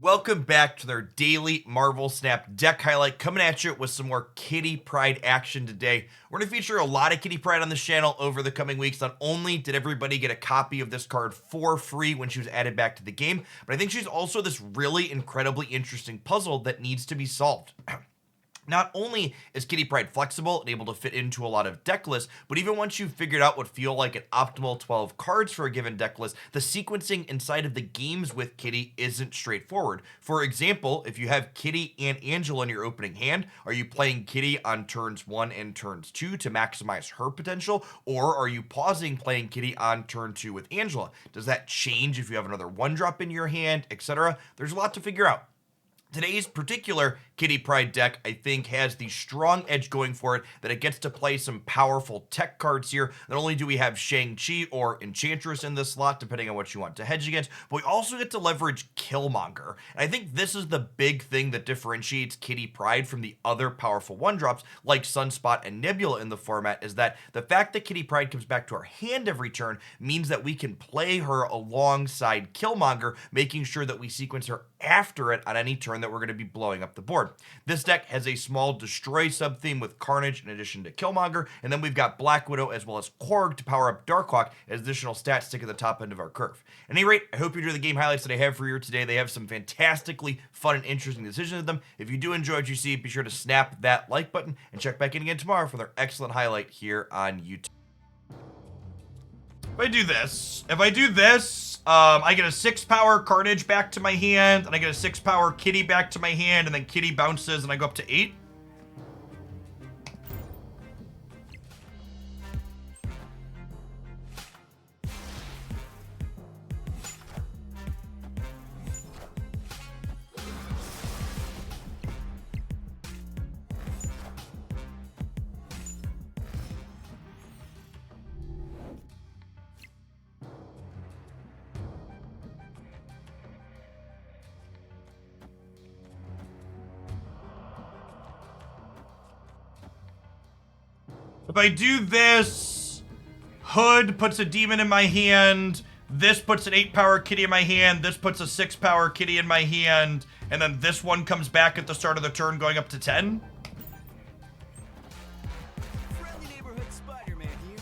Welcome back to their daily Marvel Snap deck highlight, coming at you with some more Kitty Pryde action today. We're going to feature a lot of Kitty Pryde on this channel over the coming weeks. Not only did everybody get a copy of this card for free when she was added back to the game, but I think she's also this really incredibly interesting puzzle that needs to be solved. Not only is Kitty Pryde flexible and able to fit into a lot of deck lists, but even once you've figured out what feel like an optimal 12 cards for a given deck list, the sequencing inside of the games with Kitty isn't straightforward. For example, if you have Kitty and Angela in your opening hand, are you playing Kitty on turns 1 and turns 2 to maximize her potential, or are you pausing playing Kitty on turn 2 with Angela? Does that change if you have another 1-drop in your hand, etc.? There's a lot to figure out. Today's particular Kitty Pryde deck, I think, has the strong edge going for it that it gets to play some powerful tech cards here. Not only do we have Shang-Chi or Enchantress in this slot, depending on what you want to hedge against, but we also get to leverage Killmonger. And I think this is the big thing that differentiates Kitty Pryde from the other powerful 1-drops like Sunspot and Nebula in the format, is that the fact that Kitty Pryde comes back to our hand every turn means that we can play her alongside Killmonger, making sure that we sequence her after it on any turn that we're going to be blowing up the board. This deck has a small destroy sub-theme with Carnage in addition to Killmonger, and then we've got Black Widow as well as Korg to power up Darkhawk as additional stats stick at the top end of our curve. At any rate, I hope you enjoy the game highlights that I have for you today. They have some fantastically fun and interesting decisions in them. If you do enjoy what you see, be sure to snap that like button and check back in again tomorrow for their excellent highlight here on YouTube. If I do this, I get a 6-power Carnage back to my hand, and I get a 6-power Kitty back to my hand, and then Kitty bounces, and I go up to 8. If I do this, Hood puts a demon in my hand, this puts an 8-power Kitty in my hand, this puts a 6-power Kitty in my hand, and then this one comes back at the start of the turn going up to 10. Friendly neighborhood Spider-Man here.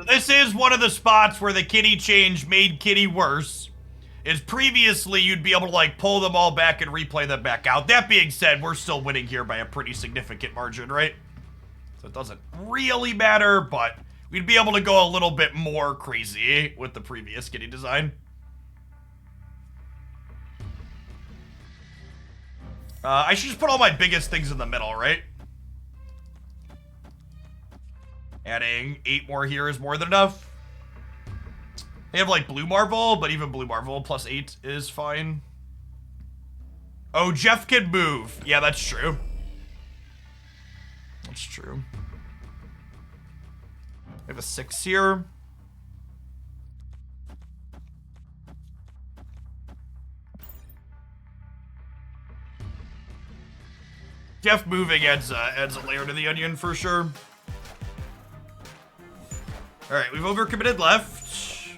This is one of the spots where the Kitty change made Kitty worse. Is previously you'd be able to like pull them all back and replay them back out. That being said, we're still winning here by a pretty significant margin, right? So it doesn't really matter, but we'd be able to go a little bit more crazy with the previous Kitty design. I should just put all my biggest things in the middle, right? Adding 8 more here is more than enough. They have like Blue Marvel, but even Blue Marvel plus 8 is fine. Oh, Jeff can move. Yeah, that's true. That's true. I have a 6 here. Jeff moving adds a layer to the onion for sure. All right, we've overcommitted left.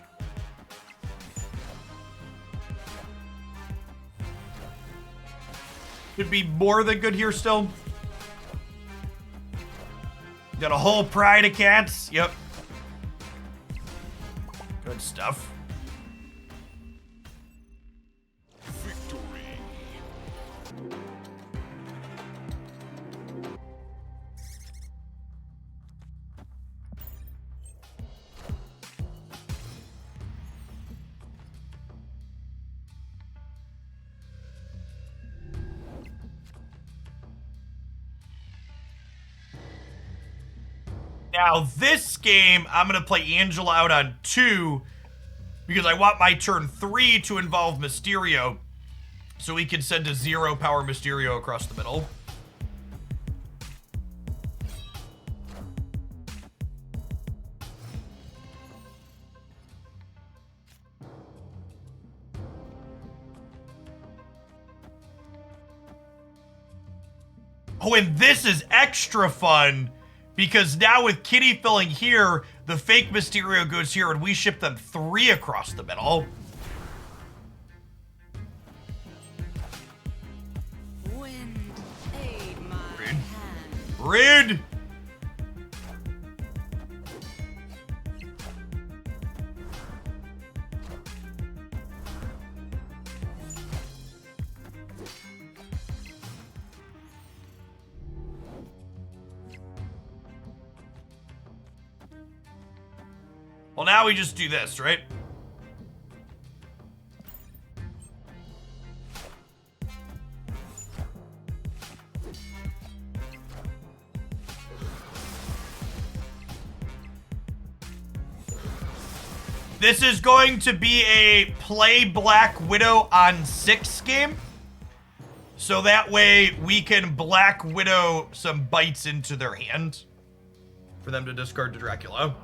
Could be more than good here still. Got a whole Pryde of cats. Yep. Good stuff. Now, this game, I'm going to play Angela out on 2 because I want my turn 3 to involve Mysterio so we can send a 0-power Mysterio across the middle. Oh, and this is extra fun because now with Kitty filling here, the fake Mysterio goes here and we ship them 3 across the middle. Wind, aid my Rude. hand. Rude! Well, now we just do this, right? This is going to be a play Black Widow on 6 game. So that way we can Black Widow some bites into their hand for them to discard to Dracula.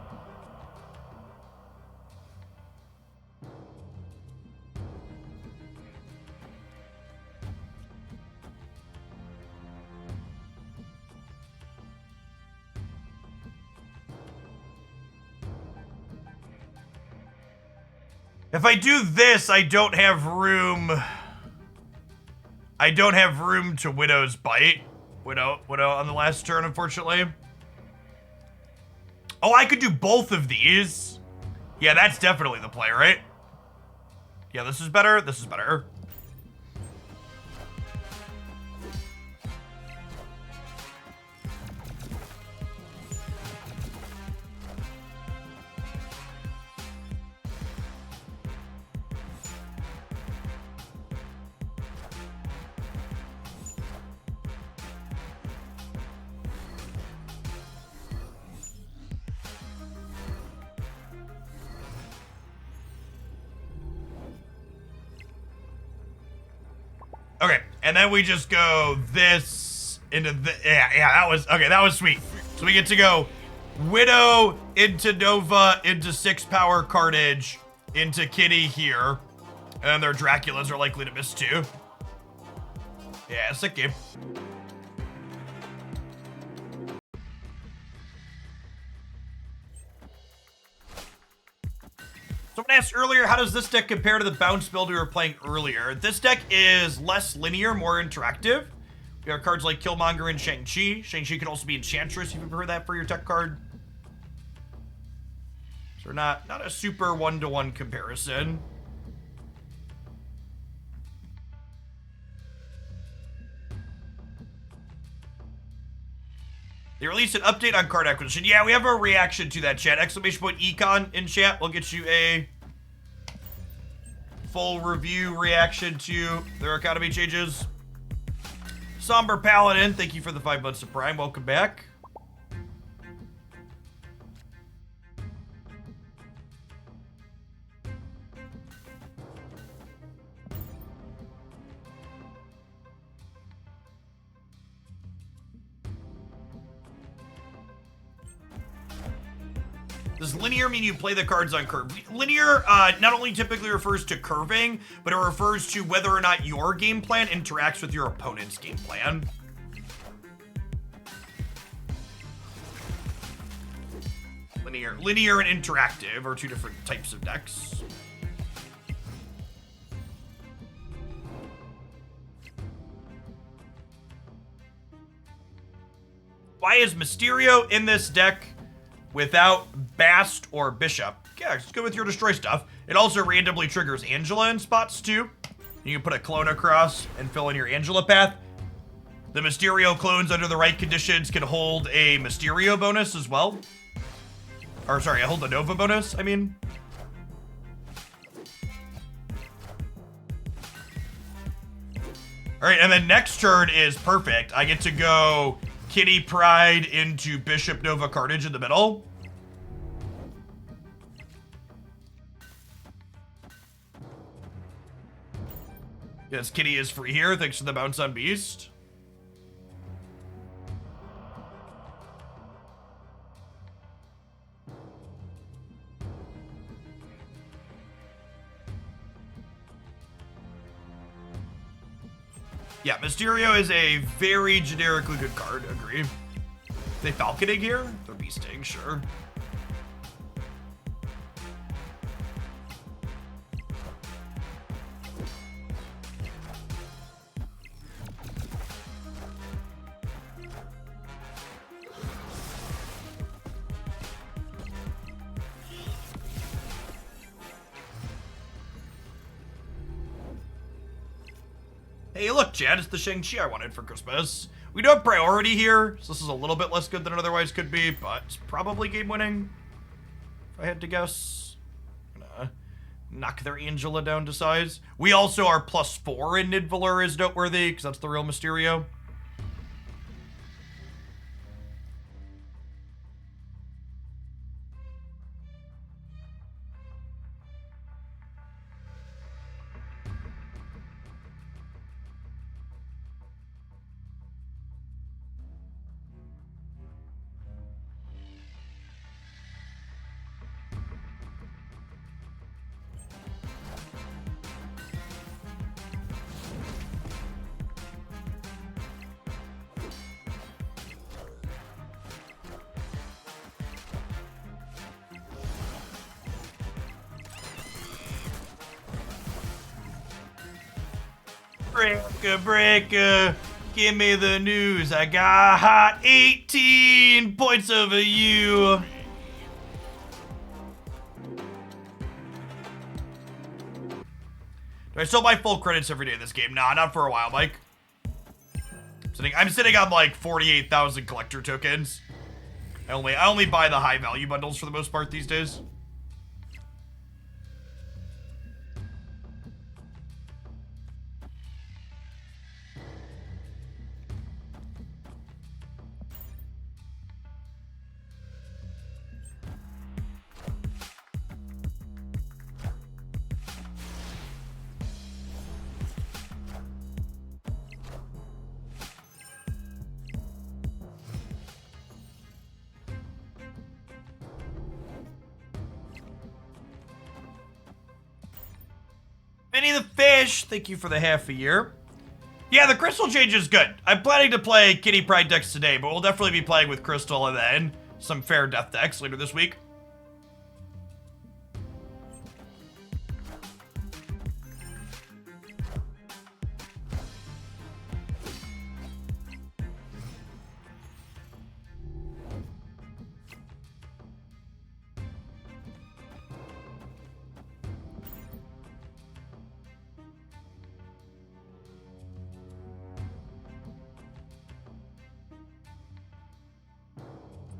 If I do this, I don't have room. I don't have room to Widow's Bite. Widow on the last turn, unfortunately. Oh, I could do both of these. Yeah, that's definitely the play, right? Yeah, this is better. This is better. Okay, and then we just go this into the, yeah, that was, okay, that was sweet. So we get to go Widow into Nova, into 6 power Carnage, into Kitty here. And their Draculas are likely to miss too. Yeah, sick game. Someone asked earlier, how does this deck compare to the bounce build we were playing earlier? This deck is less linear, more interactive. We have cards like Killmonger and Shang-Chi. Shang-Chi can also be Enchantress if you prefer that for your tech card. So not a super one-to-one comparison. They released an update on card acquisition. Yeah, we have a reaction to that, chat. Exclamation point econ in chat. We'll get you a full review reaction to their economy changes. Somber Paladin, thank you for the 5 months of Prime. Welcome back. Does linear mean you play the cards on curve? Linear not only typically refers to curving, but it refers to whether or not your game plan interacts with your opponent's game plan. Linear and interactive are 2 different types of decks. Why is Mysterio in this deck without Bast or Bishop? Yeah, it's good with your destroy stuff. It also randomly triggers Angela in spots too. You can put a clone across and fill in your Angela path. The Mysterio clones under the right conditions can hold a Mysterio bonus as well. Or sorry, hold the Nova bonus, I mean. All right, and then next turn is perfect. I get to go Kitty Pryde into Bishop Nova Carnage in the middle. Yes, Kitty is free here thanks to the bounce on Beast. Yeah, Mysterio is a very generically good card, agree. They Falconing here? They're Beasting, sure. Hey, look, Chad, it's the Shang-Chi I wanted for Christmas. We do have priority here, so this is a little bit less good than it otherwise could be, but it's probably game-winning, if I had to guess. Gonna knock their Angela down to size. We also are +4 in Nidavellir is noteworthy, because that's the real Mysterio. Breaker, give me the news. I got 18 points over you. Do I still buy full credits every day in this game? Nah, not for a while, Mike. I'm sitting on like 48,000 collector tokens. I only buy the high value bundles for the most part these days. Vinny the Fish, thank you for the half a year. Yeah, the Crystal change is good. I'm planning to play Kitty Pryde decks today, but we'll definitely be playing with Crystal and then some Fair Death decks later this week.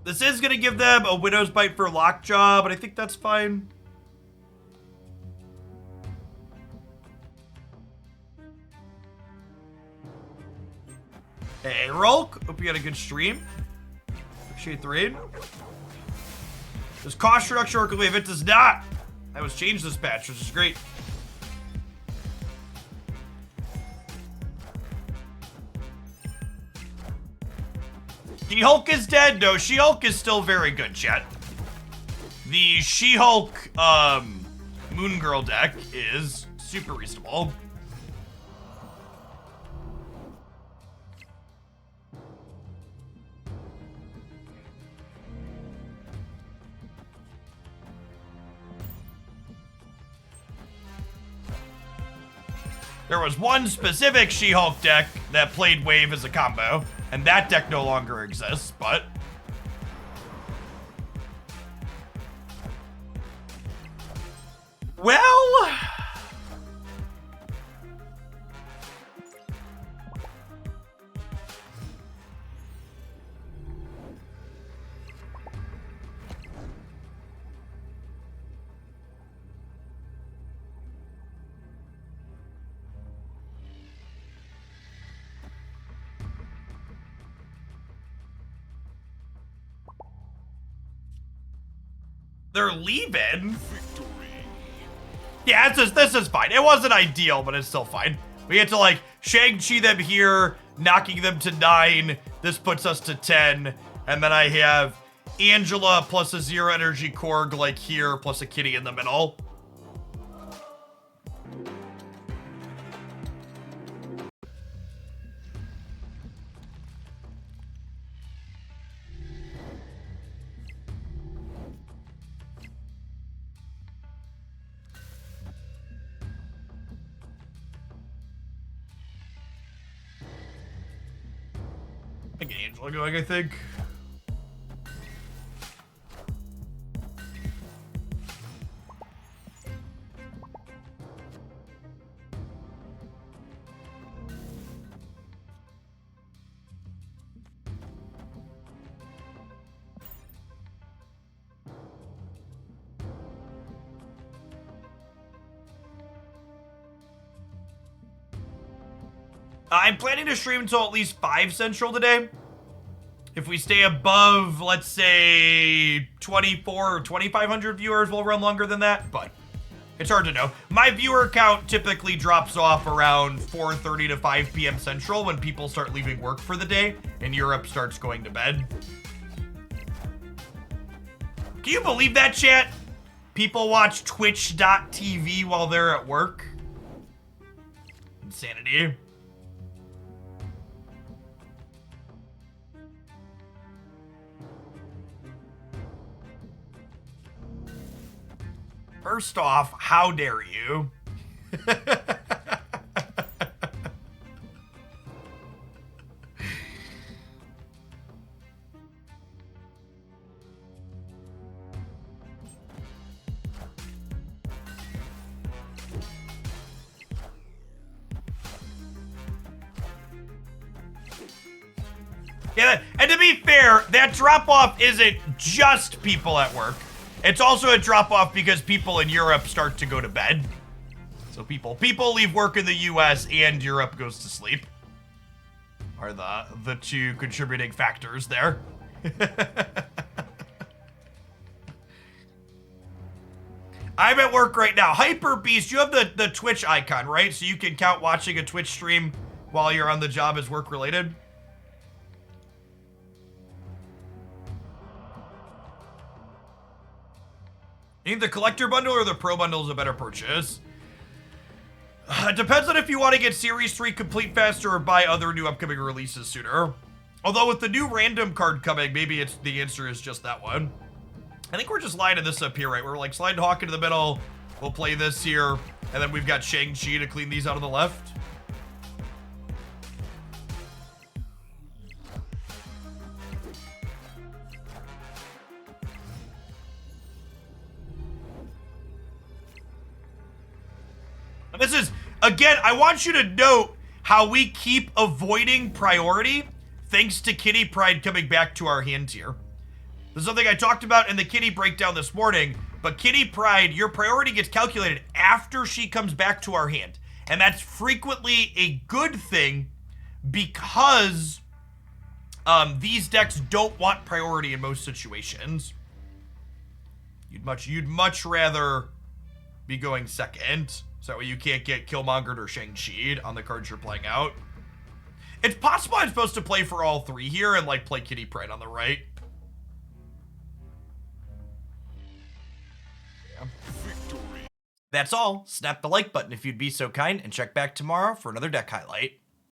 This is going to give them a Widow's Bite for Lockjaw, but I think that's fine. Hey, Rolk. Hope you had a good stream. Appreciate the raid. Does cost reduction work? If it does not, that was changed this patch, which is great. She-Hulk is dead? No, She-Hulk is still very good, chat. The She-Hulk, Moon Girl deck is super reasonable. There was one specific She-Hulk deck that played Wave as a combo, and that deck no longer exists, but... Well... They're leaving? Yeah, this is fine. It wasn't ideal, but it's still fine. We get to, like, Shang-Chi them here, knocking them to 9. This puts us to 10. And then I have Angela plus a Zero Energy Korg, like, here, plus a Kitty in the middle. I get Angela going, I think. I'm planning to stream until at least 5 Central today. If we stay above, let's say, 24 or 2,500 viewers, we'll run longer than that, but it's hard to know. My viewer count typically drops off around 4:30 to 5 p.m. Central when people start leaving work for the day and Europe starts going to bed. Can you believe that, chat? People watch twitch.tv while they're at work. Insanity. First off, how dare you? Yeah, and to be fair, that drop-off isn't just people at work. It's also a drop-off because people in Europe start to go to bed. So people leave work in the US and Europe goes to sleep. Are the two contributing factors there. I'm at work right now. Hyper Beast, you have the Twitch icon, right? So you can count watching a Twitch stream while you're on the job as work related. I think the collector bundle or the pro bundle is a better purchase. It depends on if you want to get Series 3 complete faster or buy other new upcoming releases sooner. Although with the new random card coming, maybe the answer is just that one. I think we're just lining this up here, right? We're like slide Hawk into the middle. We'll play this here. And then we've got Shang-Chi to clean these out on the left. This is, again, I want you to note how we keep avoiding priority thanks to Kitty Pryde coming back to our hand tier. This is something I talked about in the Kitty breakdown this morning, but Kitty Pryde, your priority gets calculated after she comes back to our hand. And that's frequently a good thing because these decks don't want priority in most situations. You'd much rather be going second. So that way you can't get Killmongered or Shang-Chi on the cards you're playing out. It's possible I'm supposed to play for all three here and like play Kitty Pryde on the right. Yeah. That's all. Snap the like button if you'd be so kind and check back tomorrow for another deck highlight.